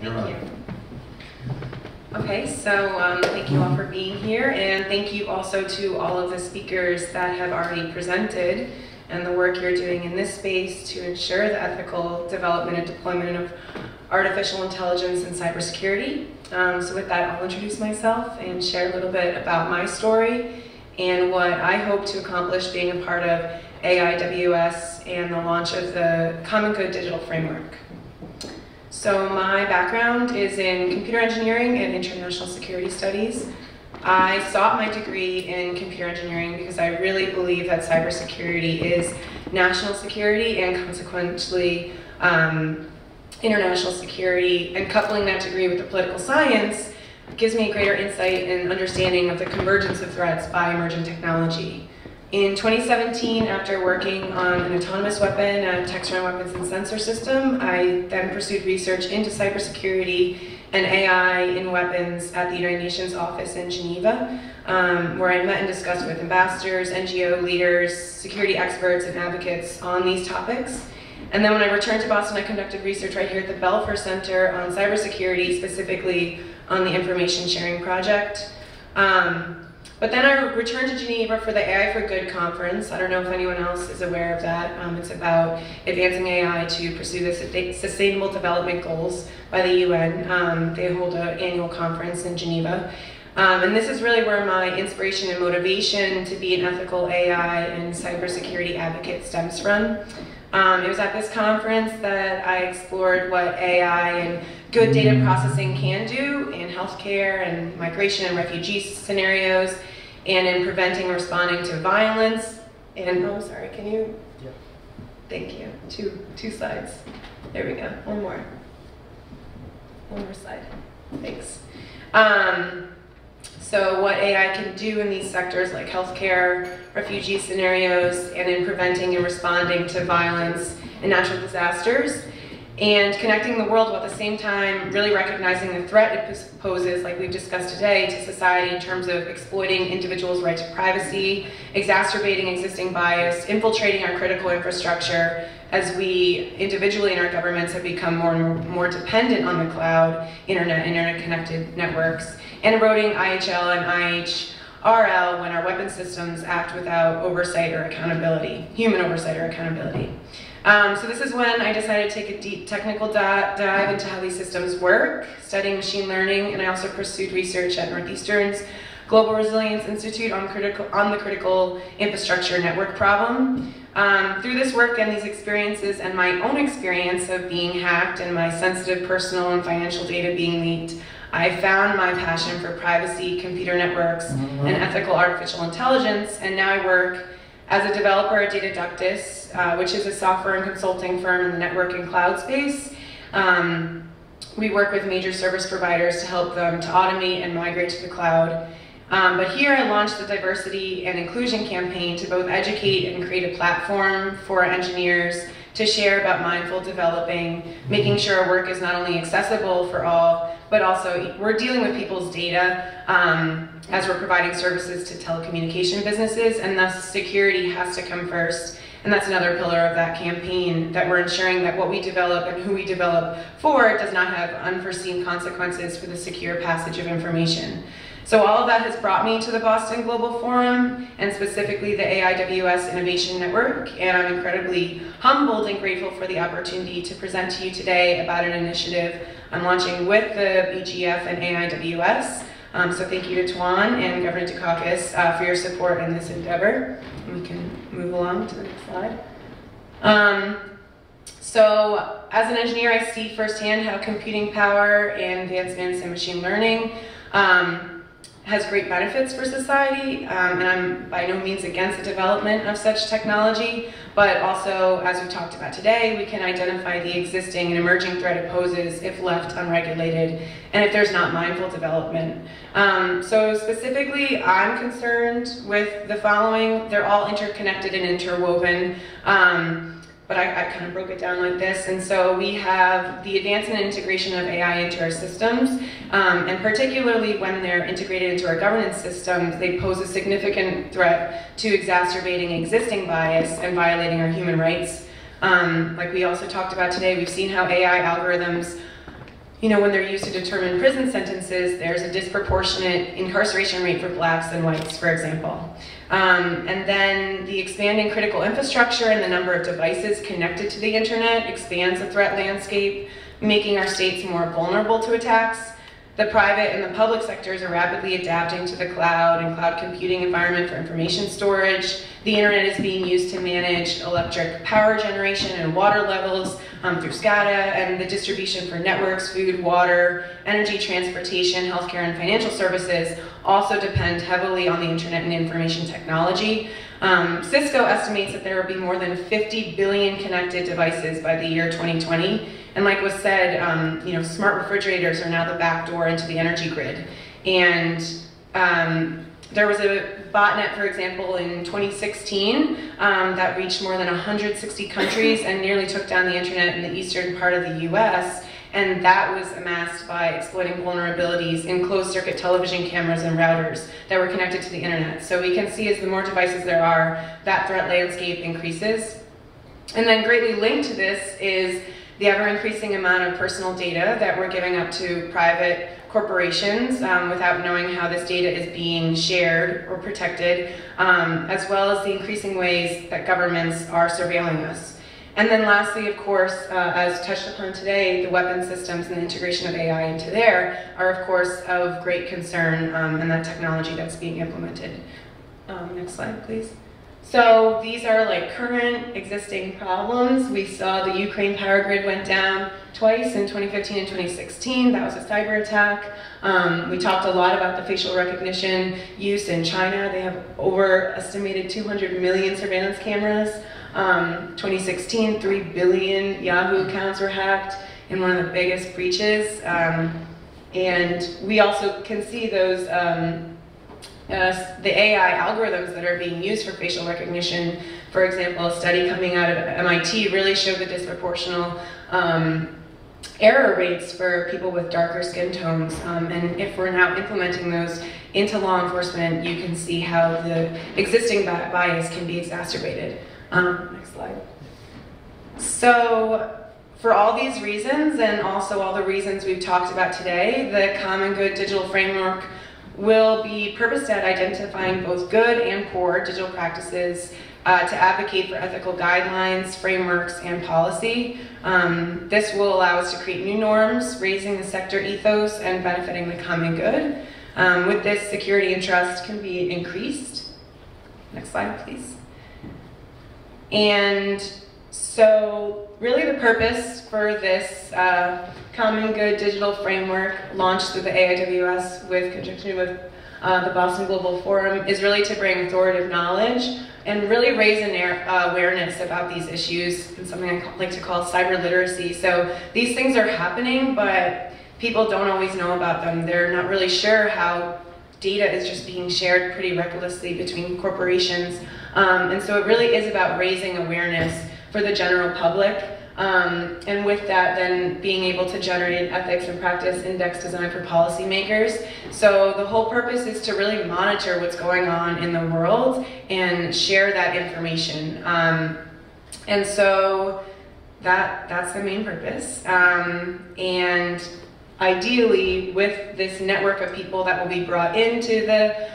You're right. Okay, so thank you all for being here, and thank you also to all of the speakers that have already presented and the work you're doing in this space to ensure the ethical development and deployment of artificial intelligence and cybersecurity. So with that, I'll introduce myself and share a little bit about my story and what I hope to accomplish being a part of AIWS and the launch of the Common Good Digital Framework. So my background is in computer engineering and international security studies. I sought my degree in computer engineering because I really believe that cybersecurity is national security and consequently international security, and coupling that degree with the political science gives me a greater insight and understanding of the convergence of threats by emerging technology. In 2017, after working on an autonomous weapon, a text-run weapons and sensor system, I then pursued research into cybersecurity and AI in weapons at the United Nations office in Geneva, where I met and discussed with ambassadors, NGO leaders, security experts, and advocates on these topics. And then when I returned to Boston, I conducted research right here at the Belfer Center on cybersecurity, specifically on the Information Sharing Project. But then I returned to Geneva for the AI for Good conference. I don't know if anyone else is aware of that. It's about advancing AI to pursue the Sustainable Development Goals by the UN. They hold an annual conference in Geneva. And this is really where my inspiration and motivation to be an ethical AI and cybersecurity advocate stems from. It was at this conference that I explored what AI and good data processing can do in healthcare and migration and refugee scenarios, and in preventing and responding to violence. And, oh, sorry, can you? Yeah. Thank you. Two slides. There we go. One more slide. Thanks. So what AI can do in these sectors like healthcare, refugee scenarios, and in preventing and responding to violence and natural disasters, and connecting the world while at the same time really recognizing the threat it poses, like we've discussed today, to society in terms of exploiting individuals' right to privacy, exacerbating existing bias, infiltrating our critical infrastructure as we individually in our governments have become more and more dependent on the cloud, internet-connected networks, and eroding IHL and IHRL when our weapon systems act without oversight or accountability, human oversight or accountability. So this is when I decided to take a deep technical dive into how these systems work, studying machine learning, and I also pursued research at Northeastern's Global Resilience Institute on the critical infrastructure network problem. Through this work and these experiences and my own experience of being hacked and my sensitive personal and financial data being leaked, I found my passion for privacy, computer networks, and ethical artificial intelligence, and now I work as a developer at Dataductus, which is a software and consulting firm in the network and cloud space. We work with major service providers to help them to automate and migrate to the cloud. But here I launched the Diversity and Inclusion campaign to both educate and create a platform for engineers to share about mindful developing, making sure our work is not only accessible for all, but also we're dealing with people's data as we're providing services to telecommunication businesses, and thus security has to come first. And that's another pillar of that campaign, that we're ensuring that what we develop and who we develop for does not have unforeseen consequences for the secure passage of information. So all of that has brought me to the Boston Global Forum, and specifically the AIWS Innovation Network, and I'm incredibly humbled and grateful for the opportunity to present to you today about an initiative I'm launching with the BGF and AIWS. So thank you to Tuan and Governor Dukakis for your support in this endeavor. And we can move along to the next slide. So as an engineer, I see firsthand how computing power and advancements in machine learning has great benefits for society, and I'm by no means against the development of such technology, but also, as we've talked about today, we can identify the existing and emerging threat it poses if left unregulated, and if there's not mindful development. So specifically, I'm concerned with the following. They're all interconnected and interwoven. But I kind of broke it down like this. And so we have the advancement and integration of AI into our systems, and particularly when they're integrated into our governance systems, they pose a significant threat to exacerbating existing bias and violating our human rights. Like we also talked about today, we've seen how AI algorithms when they're used to determine prison sentences, there's a disproportionate incarceration rate for blacks than whites, for example. And then the expanding critical infrastructure and the number of devices connected to the internet expands the threat landscape, making our states more vulnerable to attacks. The private and the public sectors are rapidly adapting to the cloud and cloud computing environment for information storage. The internet is being used to manage electric power generation and water levels through SCADA, and the distribution for networks, food, water, energy, transportation, healthcare, and financial services also depend heavily on the internet and information technology. Cisco estimates that there will be more than 50 billion connected devices by the year 2020. And like was said, smart refrigerators are now the back door into the energy grid. And there was a botnet, for example, in 2016 that reached more than 160 countries and nearly took down the internet in the eastern part of the US. And that was amassed by exploiting vulnerabilities in closed-circuit television cameras and routers that were connected to the internet. So we can see as the more devices there are, that threat landscape increases. And then greatly linked to this is the ever-increasing amount of personal data that we're giving up to private corporations without knowing how this data is being shared or protected, as well as the increasing ways that governments are surveilling us. And then lastly, of course, as touched upon today, the weapon systems and the integration of AI into there are, of course, of great concern, and that technology that's being implemented. Next slide, please. So these are like current existing problems. We saw the Ukraine power grid went down twice in 2015 and 2016. That was a cyber attack. We talked a lot about the facial recognition use in China. They have over estimated 200 million surveillance cameras. 2016, 3 billion Yahoo accounts were hacked in one of the biggest breaches. And we also can see those the AI algorithms that are being used for facial recognition. For example, a study coming out of MIT really showed the disproportional error rates for people with darker skin tones. And if we're now implementing those into law enforcement, you can see how the existing bias can be exacerbated. Next slide. So, for all these reasons, and also all the reasons we've talked about today, the Common Good Digital Framework will be purposed at identifying both good and poor digital practices to advocate for ethical guidelines, frameworks, and policy. This will allow us to create new norms, raising the sector ethos and benefiting the common good. With this, security and trust can be increased. Next slide, please. And so really the purpose for this Common Good Digital Framework launched through the AIWS with conjunction with the Boston Global Forum is really to bring authoritative knowledge and really raise an awareness about these issues and something I like to call cyber literacy. So these things are happening, but people don't always know about them. They're not really sure how data is just being shared pretty recklessly between corporations. And so it really is about raising awareness for the general public. And with that, then being able to generate ethics and practice index design for policymakers. So the whole purpose is to really monitor what's going on in the world and share that information. And so that's the main purpose. And ideally, with this network of people that will be brought into the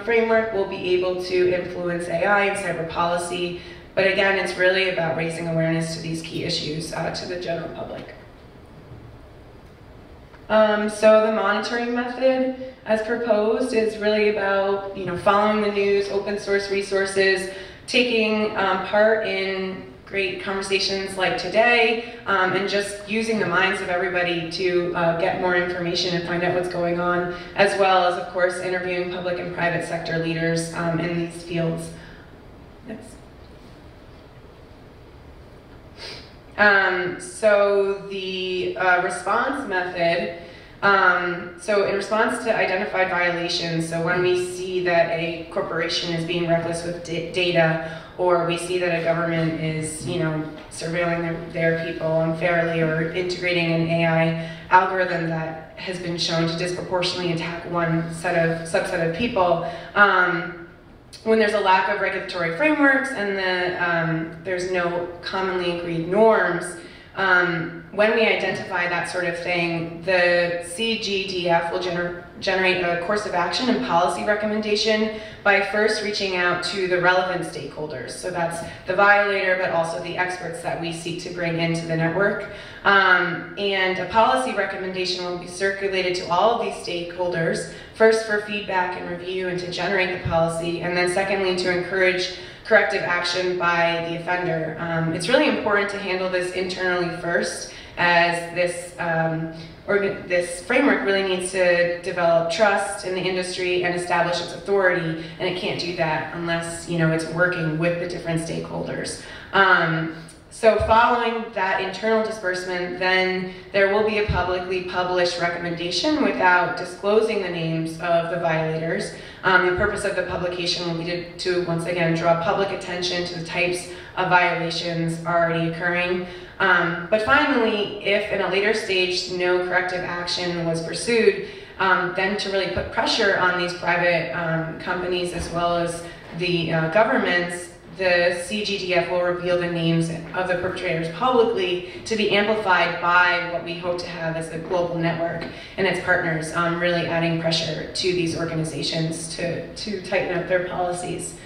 framework, we'll be able to influence AI and cyber policy. But again, it's really about raising awareness to these key issues to the general public. So the monitoring method, as proposed, is really about following the news, open source resources, taking part in great conversations like today, and just using the minds of everybody to get more information and find out what's going on, as well as, of course, interviewing public and private sector leaders in these fields. Next. So the response method, so in response to identified violations, so when we see that a corporation is being reckless with data, or we see that a government is, surveilling their people unfairly, or integrating an AI algorithm that has been shown to disproportionately attack one subset of people, when there's a lack of regulatory frameworks and there's no commonly agreed norms, when we identify that sort of thing, the CGDF will generate a course of action and policy recommendation by first reaching out to the relevant stakeholders. So that's the violator, but also the experts that we seek to bring into the network. And a policy recommendation will be circulated to all of these stakeholders, first for feedback and review and to generate the policy, and then secondly to encourage corrective action by the offender. It's really important to handle this internally first, as this framework really needs to develop trust in the industry and establish its authority, and it can't do that unless it's working with the different stakeholders. So following that internal disbursement, then there will be a publicly published recommendation without disclosing the names of the violators. The purpose of the publication will be to once again draw public attention to the types of violations already occurring. But finally, if in a later stage no corrective action was pursued, then to really put pressure on these private companies as well as the governments, the CGDF will reveal the names of the perpetrators publicly to be amplified by what we hope to have as a global network and its partners, really adding pressure to these organizations to tighten up their policies.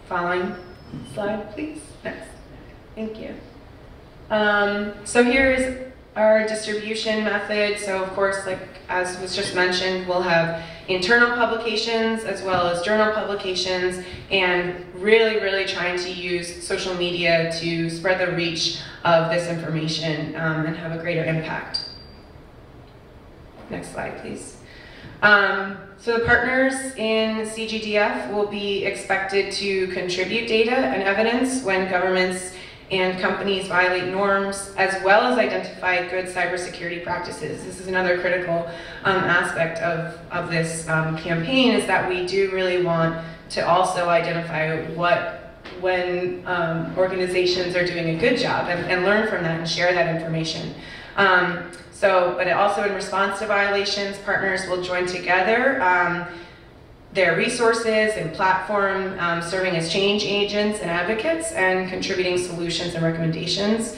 Following slide, please. Next. Thank you. So here's our distribution method. So of course, like as was just mentioned, we'll have internal publications as well as journal publications, and really trying to use social media to spread the reach of this information and have a greater impact. Next slide, please. So the partners in CGDF will be expected to contribute data and evidence when governments and companies violate norms, as well as identify good cybersecurity practices. This is another critical aspect of this campaign, is that we do really want to also identify when organizations are doing a good job and learn from that and share that information. But also in response to violations, partners will join together their resources and platform, serving as change agents and advocates and contributing solutions and recommendations.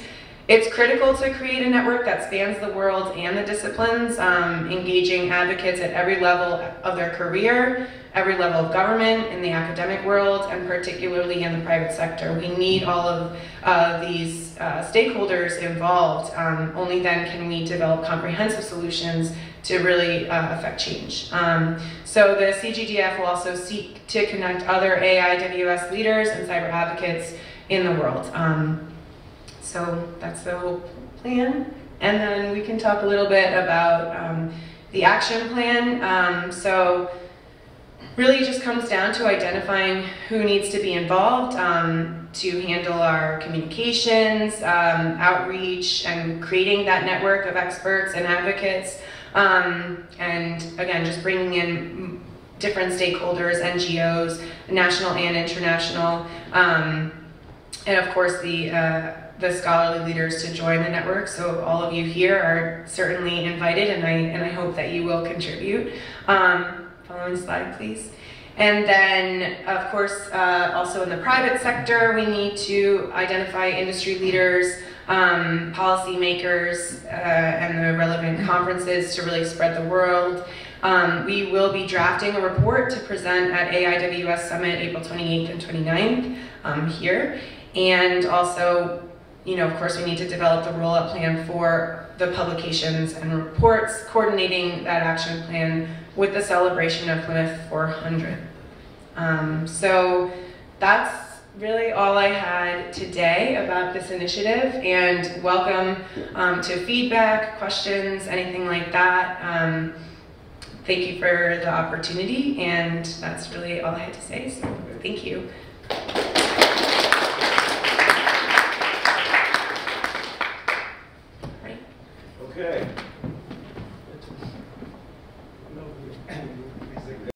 It's critical to create a network that spans the world and the disciplines, engaging advocates at every level of their career, every level of government, in the academic world, and particularly in the private sector. We need all of these stakeholders involved. Only then can we develop comprehensive solutions to really affect change. So the CGDF will also seek to connect other AIWS leaders and cyber advocates in the world. So that's the whole plan. And then we can talk a little bit about the action plan. So really it just comes down to identifying who needs to be involved to handle our communications, outreach, and creating that network of experts and advocates. And again, just bringing in different stakeholders, NGOs, national and international, and of course the scholarly leaders to join the network. So all of you here are certainly invited, and I hope that you will contribute. Following slide, please. And then, of course, also in the private sector, we need to identify industry leaders, policymakers, and the relevant conferences to really spread the word. We will be drafting a report to present at AIWS Summit April 28th and 29th here. And also, of course, we need to develop the roll-up plan for the publications and reports, coordinating that action plan with the celebration of Plymouth 400. So that's really all I had today about this initiative, and welcome to feedback, questions, anything like that. Thank you for the opportunity, and that's really all I had to say, so thank you.